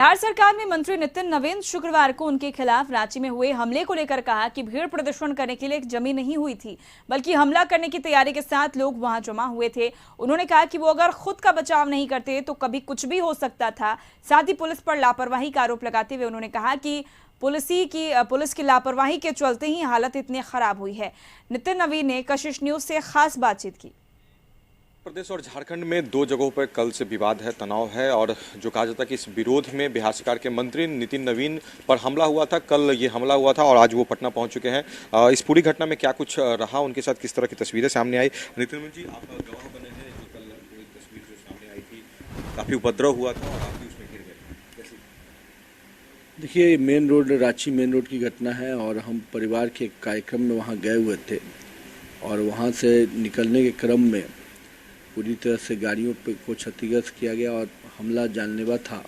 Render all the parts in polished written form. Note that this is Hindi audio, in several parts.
बिहार सरकार में मंत्री नितिन नवीन शुक्रवार को उनके खिलाफ रांची में हुए हमले को लेकर कहा कि भीड़ प्रदर्शन करने के लिए जमी नहीं हुई थी, बल्कि हमला करने की तैयारी के साथ लोग वहां जमा हुए थे। उन्होंने कहा कि वो अगर खुद का बचाव नहीं करते तो कभी कुछ भी हो सकता था। साथ ही पुलिस पर लापरवाही का आरोप लगाते हुए उन्होंने कहा कि पुलिस की लापरवाही के चलते ही हालत इतनी खराब हुई है। नितिन नवीन ने कशिश न्यूज से खास बातचीत की। प्रदेश और झारखंड में दो जगहों पर कल से विवाद है, तनाव है और जो कहा जाता है कि इस विरोध में बिहार सरकार के मंत्री नितिन नवीन पर हमला हुआ था। कल ये हमला हुआ था और आज वो पटना पहुंच चुके हैं। इस पूरी घटना में क्या कुछ रहा, उनके साथ किस तरह की तस्वीरें सामने आई। नितिन नवीन जी, आप गवाह बने हैं जो कल कोई तस्वीर जो सामने आई थी, काफ़ी उपद्रव हुआ था और आप भी उसमें घिर गए। देखिए, main road Ranchi main road की घटना है और हम परिवार के कार्यक्रम में वहाँ गए हुए थे और वहाँ से निकलने के क्रम में पूरी तरह से गाड़ियों पे को क्षतिग्रस्त किया गया और हमला जानलेवा था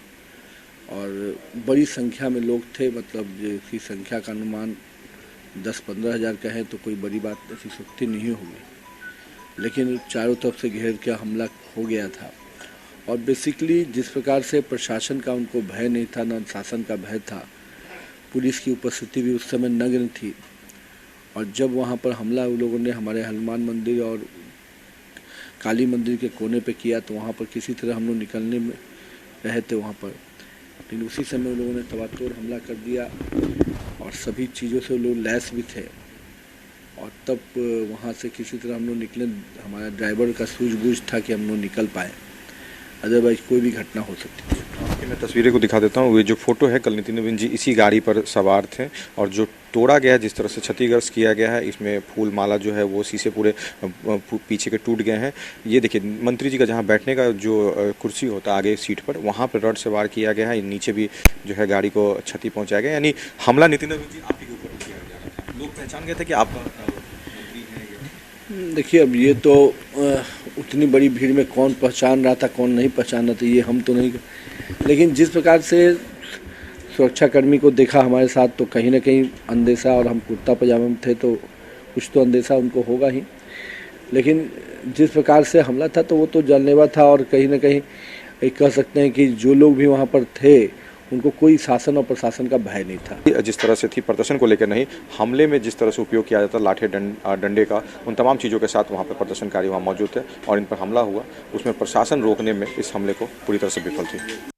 और बड़ी संख्या में लोग थे। मतलब इसकी संख्या का अनुमान 10-15 हज़ार का है तो कोई बड़ी बात ऐसी सकती नहीं होगी, लेकिन चारों तरफ से घेर के हमला हो गया था। और बेसिकली जिस प्रकार से प्रशासन का उनको भय नहीं था, न शासन का भय था, पुलिस की उपस्थिति भी उस समय नग्न थी। और जब वहाँ पर हमला उन लोगों ने हमारे हनुमान मंदिर और काली मंदिर के कोने पे किया तो वहाँ पर किसी तरह हम लोग निकलने में रहे थे वहाँ पर, लेकिन उसी समय उन लोगों ने तबातोड़ हमला कर दिया और सभी चीज़ों से लोग लैस भी थे। और तब वहाँ से किसी तरह हम लोग निकले। हमारा ड्राइवर का सूझबूझ था कि हम लोग निकल पाए, अदरवाइज कोई भी घटना हो सकती थी। मैं तस्वीरें को दिखा देता हूँ। ये जो फोटो है, कल नितिन नवीन जी इसी गाड़ी पर सवार थे और जो तोड़ा गया है, जिस तरह से क्षतिग्रस्त किया गया है, इसमें फूल माला जो है वो शीशे पूरे पीछे के टूट गए हैं। ये देखिए, मंत्री जी का जहाँ बैठने का जो कुर्सी होता है आगे सीट पर, वहाँ पर रड से वार किया गया है। नीचे भी जो है गाड़ी को क्षति पहुँचाया गया। यानी हमला नितिन नवीन जी आप ही के ऊपर किया जा रहा था। लोग पहचान गए थे कि आप मंत्री हैं। देखिए, अब ये तो उतनी बड़ी भीड़ में कौन पहचान रहा था कौन नहीं पहचान रहा था ये हम तो नहीं, लेकिन जिस प्रकार से सुरक्षाकर्मी को देखा हमारे साथ तो कहीं ना कहीं अंदेशा, और हम कुर्ता पजामा में थे तो कुछ तो अंदेशा उनको होगा ही। लेकिन जिस प्रकार से हमला था तो वो तो जानलेवा था और कहीं ना कहीं कह सकते हैं कि जो लोग भी वहाँ पर थे उनको कोई शासन और प्रशासन का भय नहीं था। जिस तरह से थी प्रदर्शन को लेकर नहीं, हमले में जिस तरह से उपयोग किया जाता लाठी डंडे का, उन तमाम चीज़ों के साथ वहाँ पर प्रदर्शनकारी वहाँ मौजूद थे और इन पर हमला हुआ, उसमें प्रशासन रोकने में इस हमले को पूरी तरह से विफल थी।